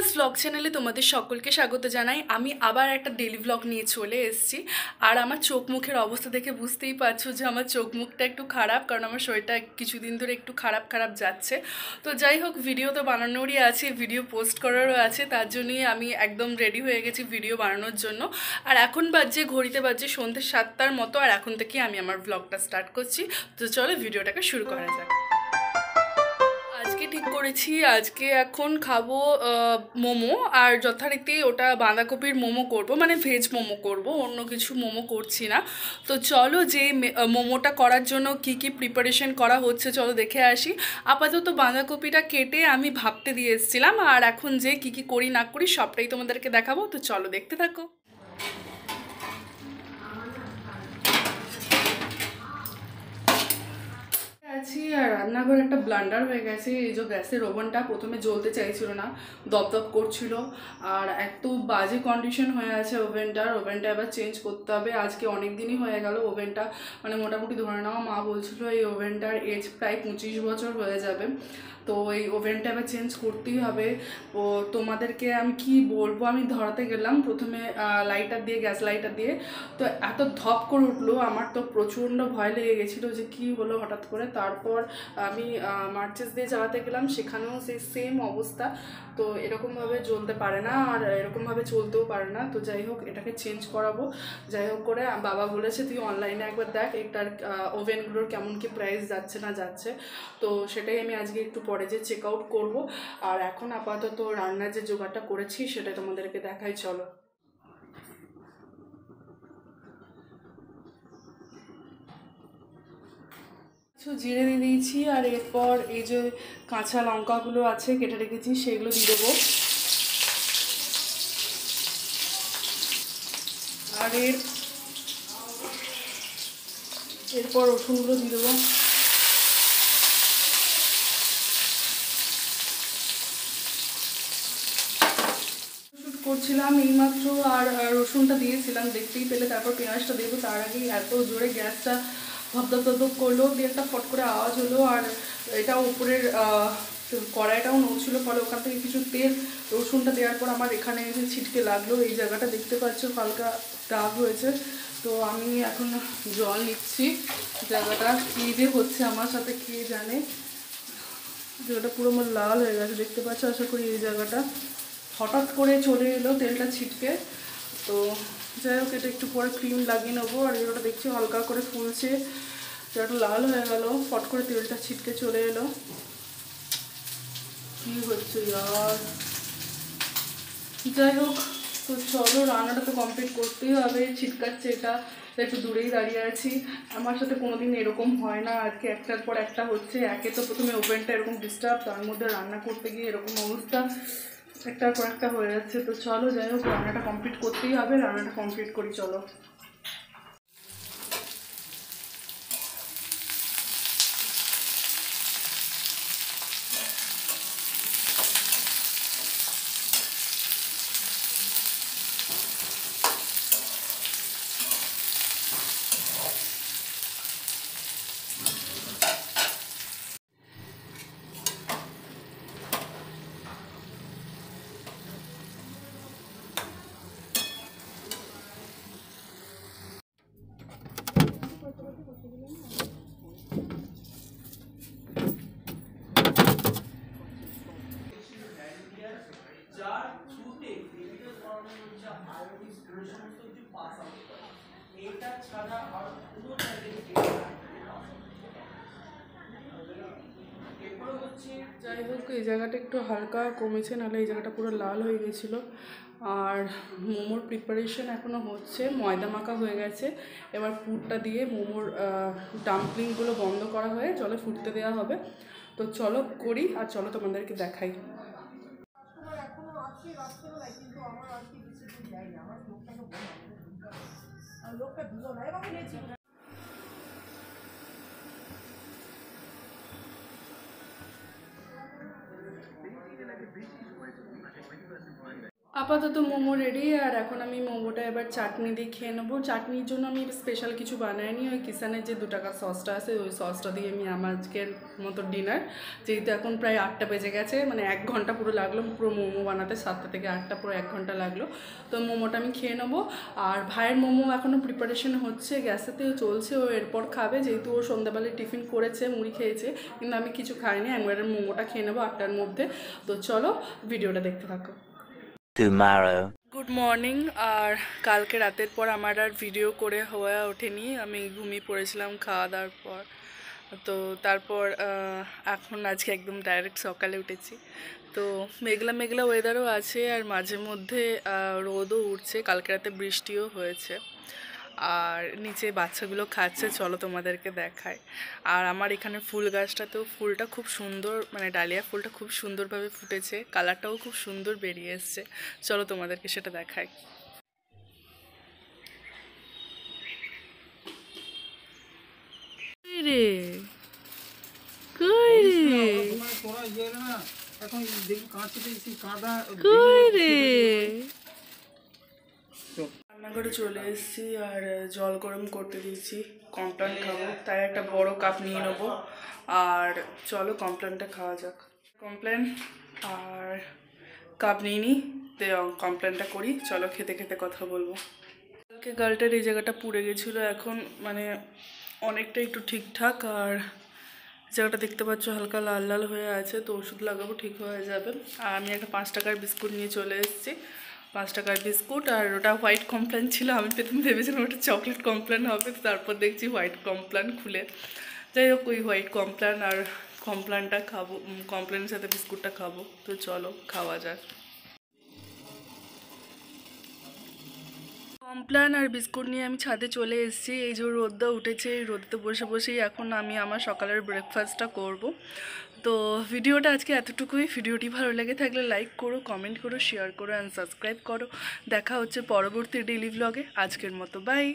Girls blog চ্যানেলে তোমাদের সকলকে স্বাগত জানাই। আমি আবার একটা ডেলি ব্লগ নিয়ে চলে এসেছি। আর আমার চোখ মুখের অবস্থা দেখে বুঝতেই পারছো যে আমার চোখ মুখটা একটু খারাপ, কারণ আমার শরীরটা কিছুদিন ধরে একটু খারাপ খারাপ যাচ্ছে। তো যাই হোক, ভিডিও তো বানানোরই আছে, ভিডিও পোস্ট করারও আছে, তার জন্যই আমি একদম রেডি হয়ে গেছি ভিডিও বানানোর জন্য। আর এখন বাজছে, ঘড়িতে বাজছে সন্ধ্যে 7টার মতো, আর এখন থেকে আমি আমার ব্লগটা স্টার্ট করছি। তো চলো ভিডিওটাকে শুরু করা যাক। আজকে ঠিক করেছি, আজকে এখন খাবো মোমো, আর যথারীতি ওটা বাঁধাকপির মোমো করব, মানে ভেজ মোমো করব, অন্য কিছু মোমো করছি না। তো চলো যে মোমোটা করার জন্য কি কি প্রিপারেশন করা হচ্ছে চলো দেখে আসি। আপাতত বাঁধাকপিটা কেটে আমি ভাপতে দিয়ে এসেছিলাম, আর এখন যে কি কি করি না করি সবটাই তোমাদেরকে দেখাবো। তো চলো দেখতে থাকো। আছি, আর রান্নাঘরে একটা ব্লান্ডার হয়ে গেছে। এই যে গ্যাসের ওভেনটা প্রথমে জ্বলতে চাইছিল না, দপদপ করছিল, আর এত বাজে কন্ডিশন হয়ে আছে ওভেনটা এবার চেঞ্জ করতে হবে। আজকে অনেক দিনই হয়ে গেল ওভেনটা, মানে মোটামুটি ধরে নাও মা বলছিল এই ওভেনটার এজ প্রায় 25 বছর হয়ে যাবে। তো এই ওভেনটা এবার চেঞ্জ করতেই হবে। ও তোমাদেরকে আমি কি বলবো, আমি ধরাতে গেলাম প্রথমে লাইটার দিয়ে, গ্যাস লাইটার দিয়ে, তো এত ধপ করে উঠলো, আমার তো প্রচণ্ড ভয় লেগে গেছিলো যে কি হলো হঠাৎ করে। তারপর আমি মার্চেস দিয়ে জ্বালাতে গেলাম, সেখানেও সেই সেম অবস্থা। তো এরকমভাবে জ্বলতে পারে না, আর এরকমভাবে চলতেও পারে না। তো যাই হোক, এটাকে চেঞ্জ করাবো। যাই হোক করে বাবা বলেছে তুই অনলাইনে একবার দেখ এটার ওভেনগুলোর কেমন কি প্রাইস যাচ্ছে না যাচ্ছে। তো সেটাই আমি আজকে একটু পরে যে চেক আউট করবো। আর এখন আপাতত রান্নার যে জোগাড়টা করেছি সেটা তোমাদেরকে দেখাই, চলো। কিছু জিরে দিয়ে দিয়েছি, আর এরপর এই যে কাঁচা লঙ্কাগুলো আছে কেটে রেখেছি সেগুলো দিয়ে দেবো। আর এরপর রসুনগুলো দিয়ে দেবো। করছিলাম এইমাত্র, আর রসুনটা দিয়েছিলাম দেখতেই পেলে, তারপর পেঁয়াজটা দেবো। তার আগেই এত জোরে গ্যাসটা ধপধপ ধপধপ করলো, দিয়ে একটা ফট করে আওয়াজ হলো, আর এটা উপরের কড়াইটাও নড়ছিল, ফলে ওখান থেকে কিছু তেল রসুনটা দেওয়ার পর আমার এখানে এসে ছিটকে লাগলো। এই জায়গাটা দেখতে পাচ্ছ হালকা দাগ হয়েছে। তো আমি এখন জল নিচ্ছি। জায়গাটা কী যে হচ্ছে আমার সাথে কে জানে, জায়গাটা পুরো আমার লাল হয়ে গেছে দেখতে পাচ্ছ। আশা করি এই জায়গাটা হঠাৎ করে চলে এলো তেলটা ছিটকে। তো যাই হোক, এটা একটু পরে ক্রিম লাগিয়ে নেবো। আর এগুলোটা দেখছি হালকা করে ফুলছে, একটু লাল হয়ে গেল, ফট করে তেলটা ছিটকে চলে এলো। কি হচ্ছে আর, যাই হোক। তো চলো, রান্নাটা তো কমপ্লিট করতেই হবে। ছিটকাচ্ছে এটা, একটু দূরেই দাঁড়িয়ে আছি। আমার সাথে কোনোদিন এরকম হয় না, আজকে একটার পর একটা হচ্ছে। একে তো প্রথমে ওভেনটা এরকম ডিস্টার্ব, তার মধ্যে রান্না করতে গিয়ে এরকম অবস্থা, একটার পর একটা হয়ে যাচ্ছে। তো চলো, যাই হোক, রান্নাটা কমপ্লিট করতেই হবে, রান্নাটা কমপ্লিট করি চলো। যাই হোক, এই জায়গাটা একটু হালকা কমেছে, নাহলে এই জায়গাটা পুরো লাল হয়ে গেছিলো। আর মোমোর প্রিপারেশন এখনও হচ্ছে, ময়দা মাখা হয়ে গেছে। এবার পুরটা দিয়ে মোমোর ডাম্পলিংগুলো বন্ধ করা হয়ে জলে ফুটতে দেওয়া হবে। তো চলো করি, আর চলো তোমাদেরকে দেখাই। আপাতত মোমো রেডি। আর এখন আমি মোমোটা এবার চাটনি দিয়ে খেয়ে নেবো। চাটনির জন্য আমি স্পেশাল কিছু বানাইনি, ওই কিষানের যে 2 টাকার সসটা আছে ওই সসটা দিয়ে আমি আমার আজকের মতো ডিনার, যেহেতু এখন প্রায় 8টা বেজে গেছে, মানে 1 ঘন্টা পুরো লাগলো পুরো মোমো বানাতে, 7টা থেকে 8টা পুরো 1 ঘন্টা লাগলো। তো মোমোটা আমি খেয়ে নেবো। আর ভাইয়ের মোমো এখনও প্রিপারেশন হচ্ছে, গ্যাসেতেও চলছে, ও এরপর খাবে, যেহেতু ও সন্ধ্যাবেলায় টিফিন করেছে, মুড়ি খেয়েছে, কিন্তু আমি কিছু খাইনি। একবারে মোমোটা খেয়ে নেবো 8টার মধ্যে। তো চলো ভিডিওটা দেখতে থাকো। Good morning. আর কালকে রাতের পর আমার আর ভিডিও করে হওয়া ওঠেনি, আমি ঘুমিয়ে পড়েছিলাম খাওয়া দাওয়ার পর। তো তারপর এখন আজকে একদম ডাইরেক্ট সকালে উঠেছি। তো মেঘলা মেঘলা ওয়েদারও আছে, আর মাঝে মধ্যে রোদও উঠছে, কালকে রাতে বৃষ্টিও হয়েছে। আর নিচে বাচ্চাগুলো খাচ্ছে, চলো তোমাদেরকে দেখায়। আর আমার এখানে ফুল গাছটাতেও ফুলটা খুব সুন্দর, মানে ডালিয়া ফুলটা খুব সুন্দরভাবে ফুটেছে, কালারটাও খুব সুন্দর বেরিয়ে এসছে, চলো তোমাদেরকে সেটা দেখায়। রে কই রে কই রে, রান্নাঘরে চলে এসেছি আর জল গরম করতে দিয়েছি, কমপ্লেন খাবো, তাই একটা বড় কাপ নিয়ে নেবো। আর চলো কমপ্লেনটা খাওয়া যাক। কমপ্লেন আর কাপ নিয়ে নিই, কমপ্লেনটা করি, চলো খেতে খেতে কথা বলবো। কালকে গালটার এই জায়গাটা পুড়ে গেছিলো, এখন মানে অনেকটা একটু ঠিকঠাক। আর জায়গাটা দেখতে পাচ্ছ হালকা লাল লাল হয়ে আছে, তো ওষুধ লাগাবো, ঠিক হয়ে যাবে। আর আমি একটা 5 টাকার বিস্কুট নিয়ে চলে এসেছি, 5 টাকার বিস্কুট। আর ওটা হোয়াইট কমপ্লেন ছিল, আমি প্রথমে ভেবেছিলাম ওটা চকলেট কমপ্লেন হবে, তারপর দেখছি হোয়াইট কমপ্লেন খুলে। যাই হোক, ওই হোয়াইট কমপ্লেন আর কমপ্লেনটা খাবো, কমপ্লেনের সাথে বিস্কুটটা খাবো। তো চলো খাওয়া যাক। কমপ্লেন আর বিস্কুট নিয়ে আমি ছাদে চলে এসেছি। এই যে রোদটা উঠেছে, এই রোদে বসে বসেই এখন আমি আমার সকালের ব্রেকফাস্টটা করব। তো ভিডিওটা আজকে এতটুকুই। ভিডিওটি ভালো লেগে থাকলে লাইক করো, কমেন্ট করো, শেয়ার করো অ্যান্ড সাবস্ক্রাইব করো। দেখা হচ্ছে পরবর্তী ডেইলি ভ্লগে। আজকের মতো বাই।